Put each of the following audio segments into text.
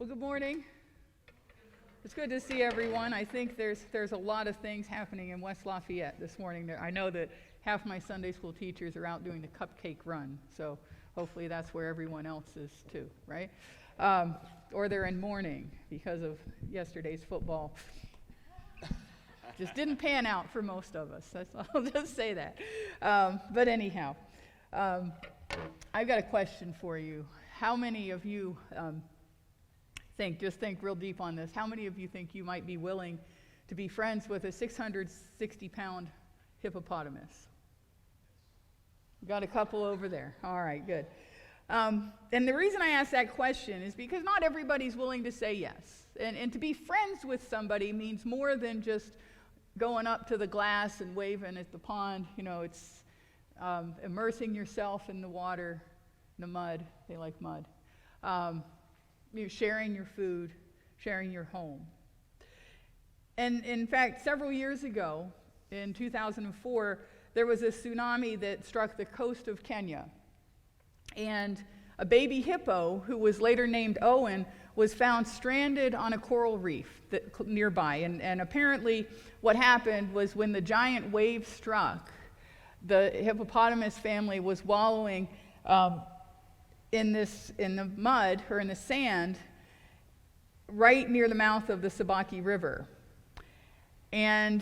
Well, good morning. It's good to see everyone. I think there's a lot of things happening in West Lafayette this morning. I know that half my Sunday school teachers are out doing the cupcake run, so hopefully that's where everyone else is too, right? Or they're in mourning because of yesterday's football. Just didn't pan out for most of us. I'll just say that. But anyhow, I've got a question for you. How many of you think real deep on this, how many of you think you might be willing to be friends with a 660-pound hippopotamus? We've got a couple over there. All right, good. And the reason I ask that question is because not everybody's willing to say yes. And to be friends with somebody means more than just going up to the glass and waving at the pond. You know, it's immersing yourself in the water, the mud. They like mud. Sharing your food, sharing your home. And in fact, several years ago, in 2004, there was a tsunami that struck the coast of Kenya. And a baby hippo, who was later named Owen, was found stranded on a coral reef nearby. And apparently what happened was when the giant wave struck, the hippopotamus family was wallowing in the mud or in the sand right near the mouth of the Sabaki River. And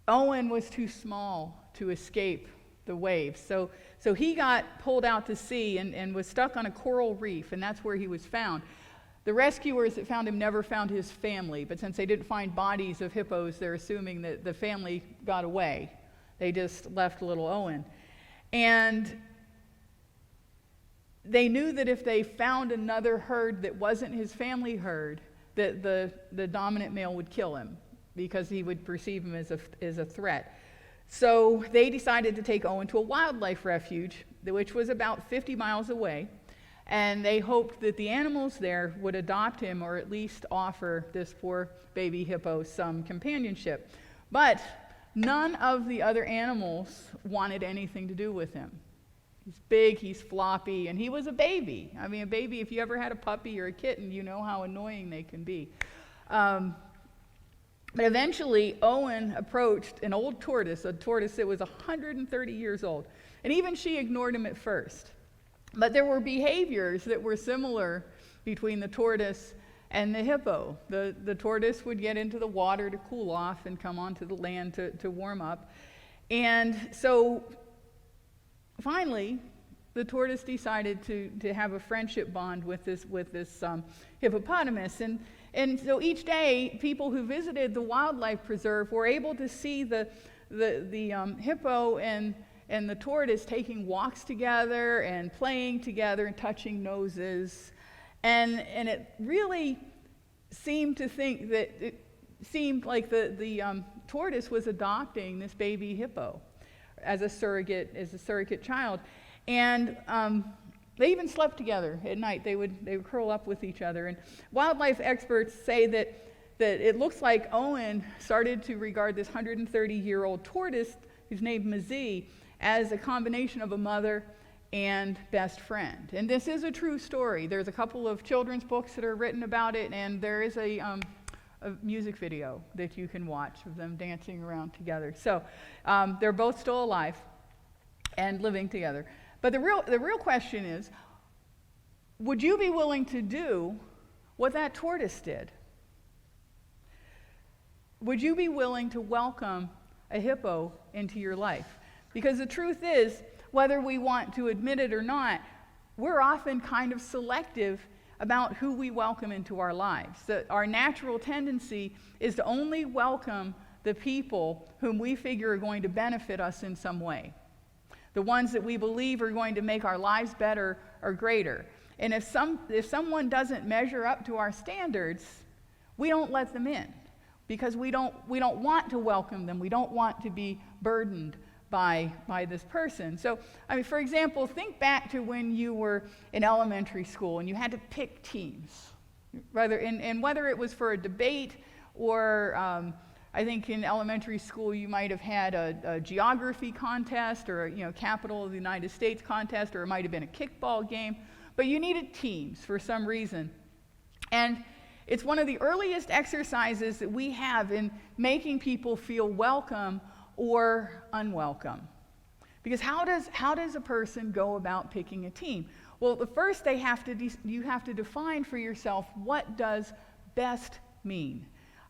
Owen was too small to escape the waves. So he got pulled out to sea and was stuck on a coral reef, and that's where he was found. The rescuers that found him never found his family, but since they didn't find bodies of hippos, they're assuming that the family got away. They just left little Owen. And they knew that if they found another herd that wasn't his family herd, that the dominant male would kill him because he would perceive him as a threat. So they decided to take Owen to a wildlife refuge, which was about 50 miles away, and they hoped that the animals there would adopt him or at least offer this poor baby hippo some companionship. But none of the other animals wanted anything to do with him. He's big, he's floppy, and he was a baby. I mean, a baby, if you ever had a puppy or a kitten, you know how annoying they can be. But eventually, Owen approached an old tortoise, a tortoise that was 130 years old. And even she ignored him at first. But there were behaviors that were similar between the tortoise and the hippo. The tortoise would get into the water to cool off and come onto the land to warm up. And so finally, the tortoise decided to have a friendship bond with this hippopotamus, and so each day, people who visited the wildlife preserve were able to see the hippo and the tortoise taking walks together and playing together and touching noses, and it really seemed like the tortoise was adopting this baby hippo as a surrogate child. And they even slept together at night. They would curl up with each other. And wildlife experts say that it looks like Owen started to regard this 130-year-old tortoise, who's named Mazee, as a combination of a mother and best friend. And this is a true story. There's a couple of children's books that are written about it, and there is a music video that you can watch of them dancing around together. So they're both still alive and living together. But the real question is, would you be willing to do what that tortoise did? Would you be willing to welcome a hippo into your life? Because the truth is, whether we want to admit it or not, we're often kind of selective about who we welcome into our lives. That our natural tendency is to only welcome the people whom we figure are going to benefit us in some way. The ones that we believe are going to make our lives better or greater. And if someone doesn't measure up to our standards, we don't let them in because we don't want to welcome them. We don't want to be burdened by this person. So, I mean, for example, think back to when you were in elementary school and you had to pick teams, whether it was for a debate or I think in elementary school you might have had a geography contest or capital of the United States contest, or it might have been a kickball game, but you needed teams for some reason. And it's one of the earliest exercises that we have in making people feel welcome or unwelcome. Because how does a person go about picking a team? Well, the first you have to define for yourself, what does best mean?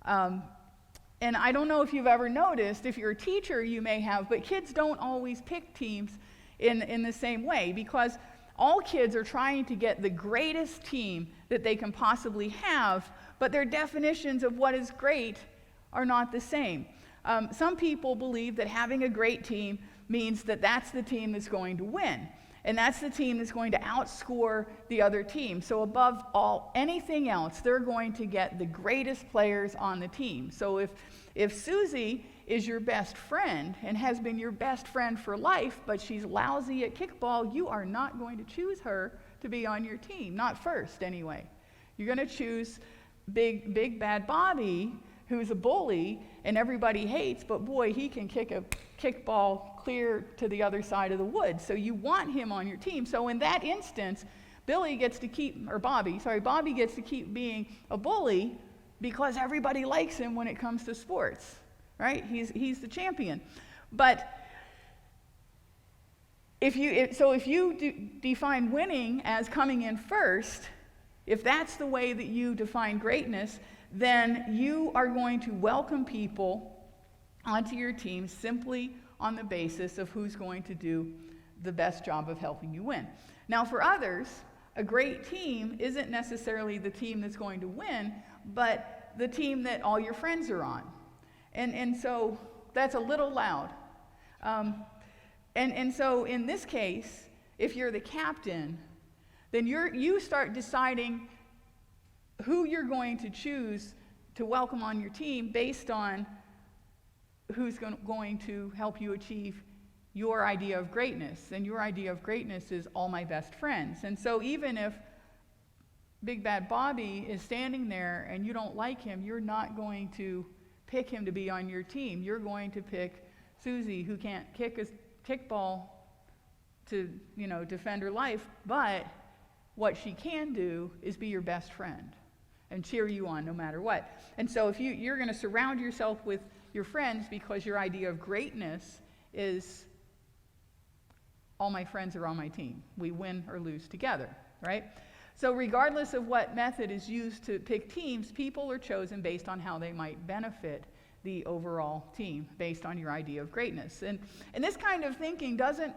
And I don't know if you've ever noticed, if you're a teacher you may have, but kids don't always pick teams in the same way, because all kids are trying to get the greatest team that they can possibly have, but their definitions of what is great are not the same. Some people believe that having a great team means that that's the team that's going to win, and that's the team that's going to outscore the other team. So above anything else, they're going to get the greatest players on the team. So if Susie is your best friend and has been your best friend for life, but she's lousy at kickball, you are not going to choose her to be on your team, not first anyway. You're going to choose big bad Bobby, who's a bully and everybody hates, but boy, he can kick a kickball clear to the other side of the woods. So you want him on your team. So in that instance, Bobby gets to keep being a bully because everybody likes him when it comes to sports, right? He's the champion. But if you define winning as coming in first, if that's the way that you define greatness, then you are going to welcome people onto your team simply on the basis of who's going to do the best job of helping you win. Now, for others, a great team isn't necessarily the team that's going to win, but the team that all your friends are on. And so that's a little loud. And so in this case, if you're the captain, then you start deciding who you're going to choose to welcome on your team based on who's going to help you achieve your idea of greatness. And your idea of greatness is all my best friends. And so even if Big Bad Bobby is standing there and you don't like him, you're not going to pick him to be on your team. You're going to pick Susie, who can't kick a kickball to, defend her life, but what she can do is be your best friend and cheer you on no matter what. And so if you're going to surround yourself with your friends because your idea of greatness is all my friends are on my team. We win or lose together, right? So regardless of what method is used to pick teams, people are chosen based on how they might benefit the overall team based on your idea of greatness. And this kind of thinking doesn't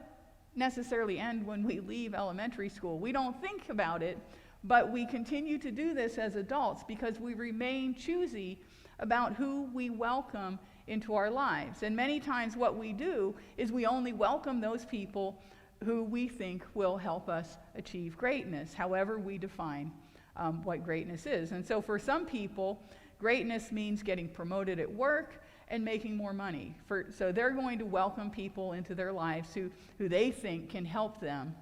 necessarily end when we leave elementary school. We don't think about it, but we continue to do this as adults because we remain choosy about who we welcome into our lives. And many times what we do is we only welcome those people who we think will help us achieve greatness, however we define what greatness is. And so for some people, greatness means getting promoted at work and making more money. So they're going to welcome people into their lives who they think can help them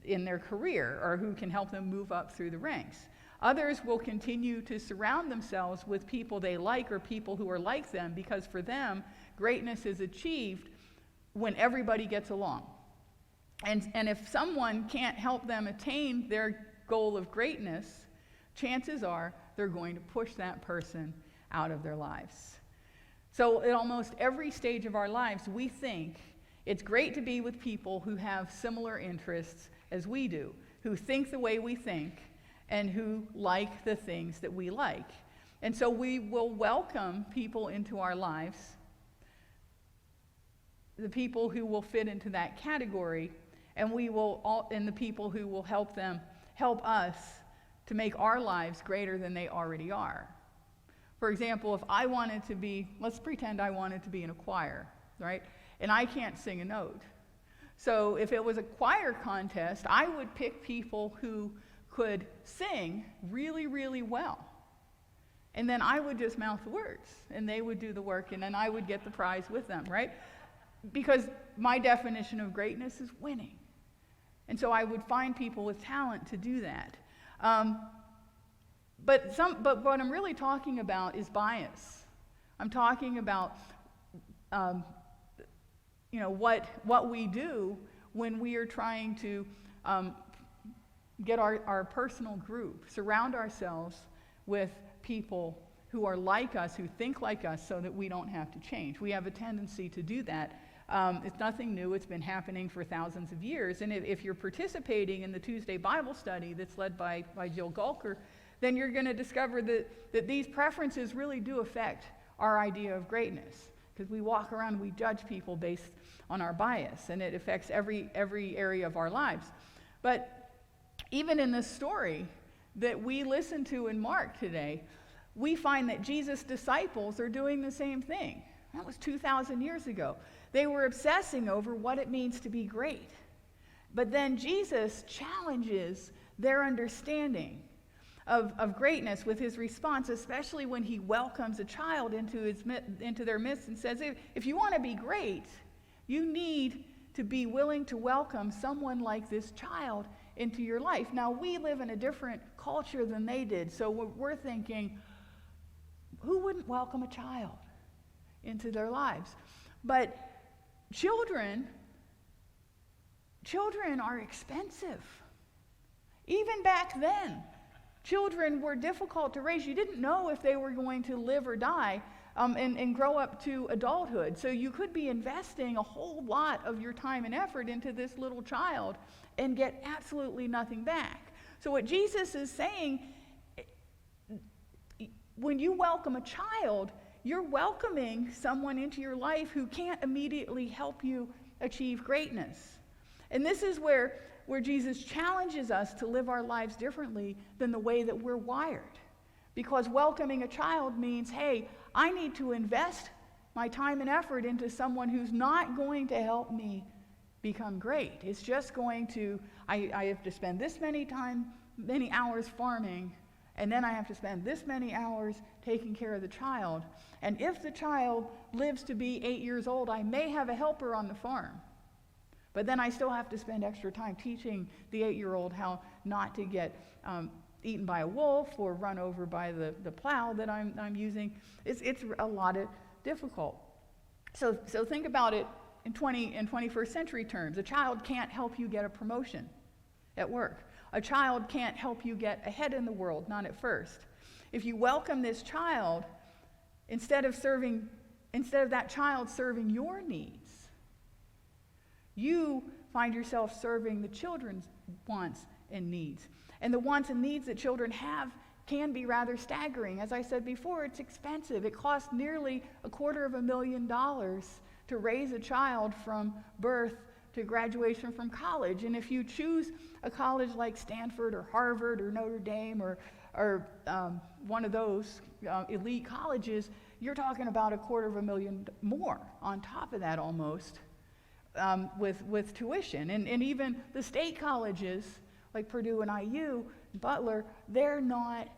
in their career or who can help them move up through the ranks. Others will continue to surround themselves with people they like or people who are like them because for them, greatness is achieved when everybody gets along. And if someone can't help them attain their goal of greatness, chances are they're going to push that person out of their lives. So at almost every stage of our lives, we think it's great to be with people who have similar interests as we do, who think the way we think, and who like the things that we like. And so we will welcome people into our lives, the people who will fit into that category, and the people who will help us to make our lives greater than they already are. For example, if I wanted to be, let's pretend I wanted to be in a choir, right? And I can't sing a note. So if it was a choir contest, I would pick people who could sing really, really well. And then I would just mouth the words, and they would do the work, and then I would get the prize with them, right? Because my definition of greatness is winning. And so I would find people with talent to do that. But what I'm really talking about is bias. I'm talking about what we do when we are trying to get our personal group, surround ourselves with people who are like us, who think like us, so that we don't have to change. We have a tendency to do that. It's nothing new. It's been happening for thousands of years. And if you're participating in the Tuesday Bible study that's led by Jill Gulker, then you're going to discover that these preferences really do affect our idea of greatness. Because we walk around and we judge people based on our bias, and it affects every area of our lives. But even in this story that we listen to in Mark today, we find that Jesus' disciples are doing the same thing. That was 2,000 years ago. They were obsessing over what it means to be great. But then Jesus challenges their understanding of greatness with his response, especially when he welcomes a child into their midst and says, if you want to be great, you need to be willing to welcome someone like this child into your life. Now, we live in a different culture than they did, so we're thinking, who wouldn't welcome a child into their lives? But children are expensive. Even back then, children were difficult to raise. You didn't know if they were going to live or die and grow up to adulthood. So you could be investing a whole lot of your time and effort into this little child and get absolutely nothing back. So what Jesus is saying, when you welcome a child, you're welcoming someone into your life who can't immediately help you achieve greatness. And this is where Jesus challenges us to live our lives differently than the way that we're wired. Because welcoming a child means, hey, I need to invest my time and effort into someone who's not going to help me become great. It's just going to, I have to spend this many hours farming, and then I have to spend this many hours taking care of the child. And if the child lives to be 8 years old, I may have a helper on the farm. But then I still have to spend extra time teaching the 8-year-old how not to get eaten by a wolf or run over by the plow that I'm using. It's a lot of difficult. So think about it in 21st century terms. A child can't help you get a promotion at work. A child can't help you get ahead in the world, not at first. If you welcome this child, instead of that child serving your needs, you find yourself serving the children's wants and needs. And the wants and needs that children have can be rather staggering. As I said before, it's expensive. It costs nearly $250,000 to raise a child from birth to graduation from college. And if you choose a college like Stanford or Harvard or Notre Dame or one of those elite colleges, you're talking about $250,000 more on top of that almost with tuition. And even the state colleges like Purdue and IU, Butler, they're not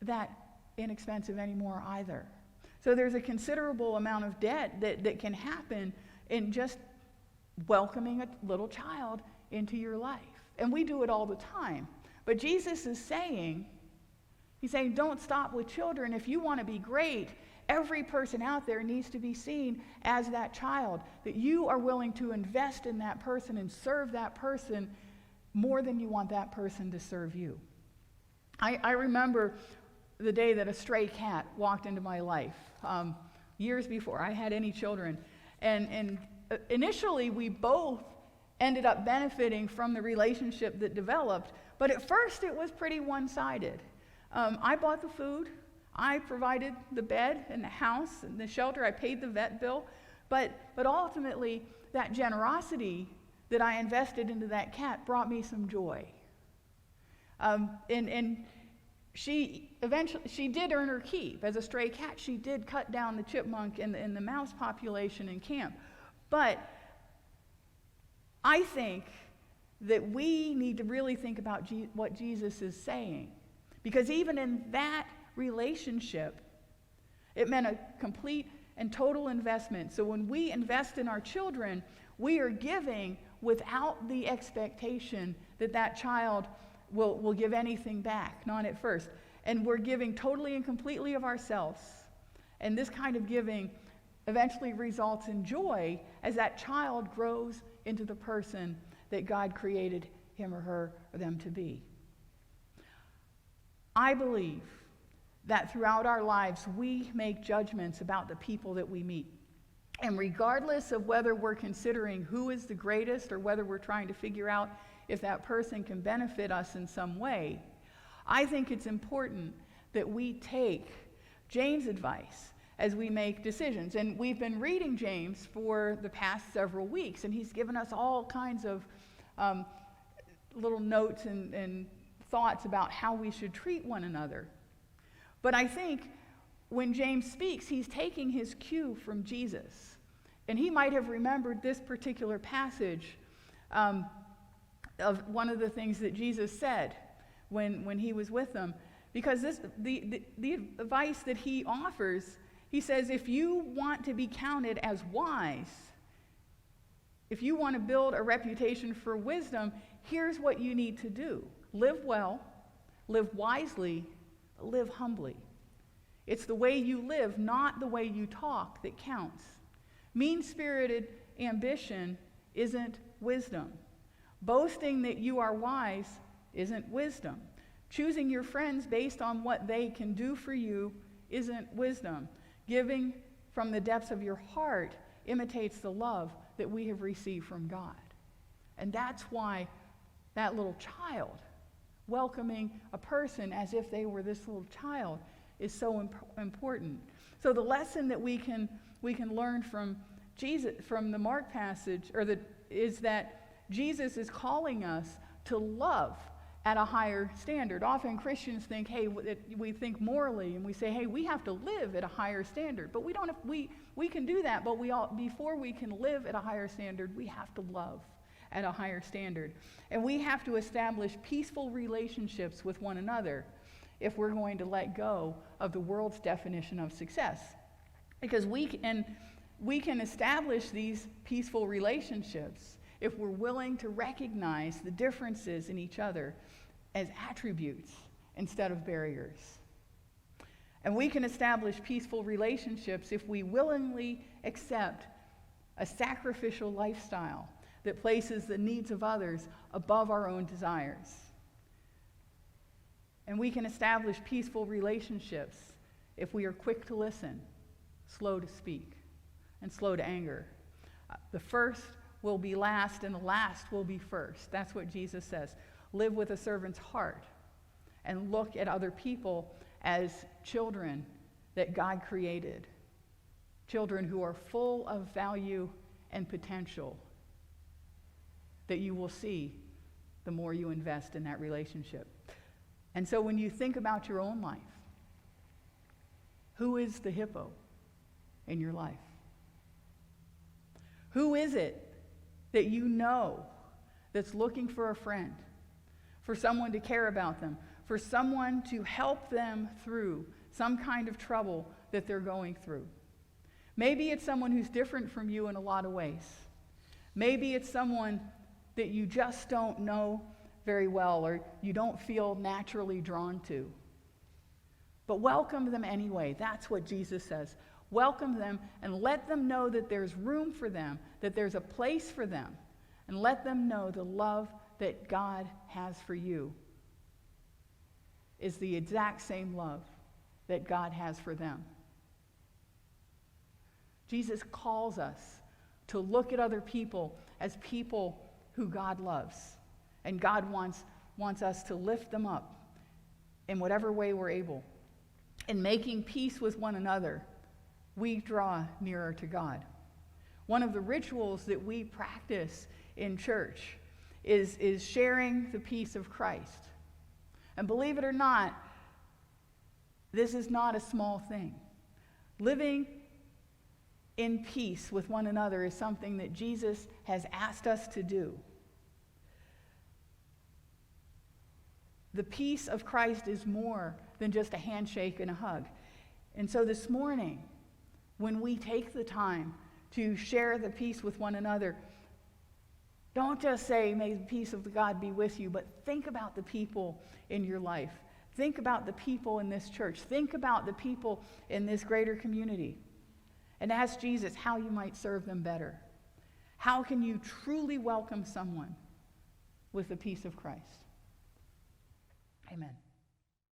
that inexpensive anymore either. So there's a considerable amount of debt that can happen in just welcoming a little child into your life. And we do it all the time. But Jesus is saying, he's saying, don't stop with children. If you want to be great, every person out there needs to be seen as that child, that you are willing to invest in that person and serve that person more than you want that person to serve you. I remember the day that a stray cat walked into my life, years before I had any children. And initially, we both ended up benefiting from the relationship that developed, but at first it was pretty one-sided. I bought the food, I provided the bed and the house and the shelter, I paid the vet bill, but ultimately that generosity that I invested into that cat brought me some joy. And she did earn her keep. As a stray cat, she did cut down the chipmunk and the mouse population in camp. But I think that we need to really think about what Jesus is saying. Because even in that relationship, it meant a complete and total investment. So when we invest in our children, we are giving without the expectation that that child will give anything back, not at first. And we're giving totally and completely of ourselves. And this kind of giving eventually results in joy as that child grows into the person that God created him or her or them to be. I believe that throughout our lives, we make judgments about the people that we meet. And regardless of whether we're considering who is the greatest or whether we're trying to figure out if that person can benefit us in some way, I think it's important that we take James' advice as we make decisions. And we've been reading James for the past several weeks, and he's given us all kinds of little notes and thoughts about how we should treat one another. But I think when James speaks, he's taking his cue from Jesus. And he might have remembered this particular passage of one of the things that Jesus said when he was with them. Because the advice that he offers, he says, if you want to be counted as wise, if you want to build a reputation for wisdom, here's what you need to do. Live well, live wisely, live humbly. It's the way you live, not the way you talk, that counts. Mean-spirited ambition isn't wisdom. Boasting that you are wise isn't wisdom. Choosing your friends based on what they can do for you isn't wisdom. Giving from the depths of your heart imitates the love that we have received from God. And that's why that little child, welcoming a person as if they were this little child, is so important. So the lesson that we can learn from Jesus, from the Mark passage, is that Jesus is calling us to love at a higher standard. Often Christians think, hey, we think morally, and we say, hey, we have to live at a higher standard. But we don't. We can do that, but before we can live at a higher standard, we have to love at a higher standard, and we have to establish peaceful relationships with one another if we're going to let go of the world's definition of success. Because we can establish these peaceful relationships if we're willing to recognize the differences in each other as attributes instead of barriers. And we can establish peaceful relationships if we willingly accept a sacrificial lifestyle that places the needs of others above our own desires. And we can establish peaceful relationships if we are quick to listen, slow to speak, and slow to anger. The first will be last, and the last will be first. That's what Jesus says. Live with a servant's heart, and look at other people as children that God created. Children who are full of value and potential that you will see the more you invest in that relationship. And so when you think about your own life, who is the hippo in your life? Who is it that you know that's looking for a friend, for someone to care about them, for someone to help them through some kind of trouble that they're going through? Maybe it's someone who's different from you in a lot of ways. Maybe it's someone that you just don't know very well, or you don't feel naturally drawn to. But welcome them anyway. That's what Jesus says. Welcome them and let them know that there's room for them, that there's a place for them, and let them know the love that God has for you is the exact same love that God has for them. Jesus calls us to look at other people as people who God loves. And God wants us to lift them up in whatever way we're able. In making peace with one another, we draw nearer to God. One of the rituals that we practice in church is sharing the peace of Christ. And believe it or not, this is not a small thing. Living in peace with one another is something that Jesus has asked us to do. The peace of Christ is more than just a handshake and a hug. And so this morning, when we take the time to share the peace with one another, don't just say, may the peace of God be with you, but think about the people in your life. Think about the people in this church. Think about the people in this greater community. And ask Jesus how you might serve them better. How can you truly welcome someone with the peace of Christ. Amen.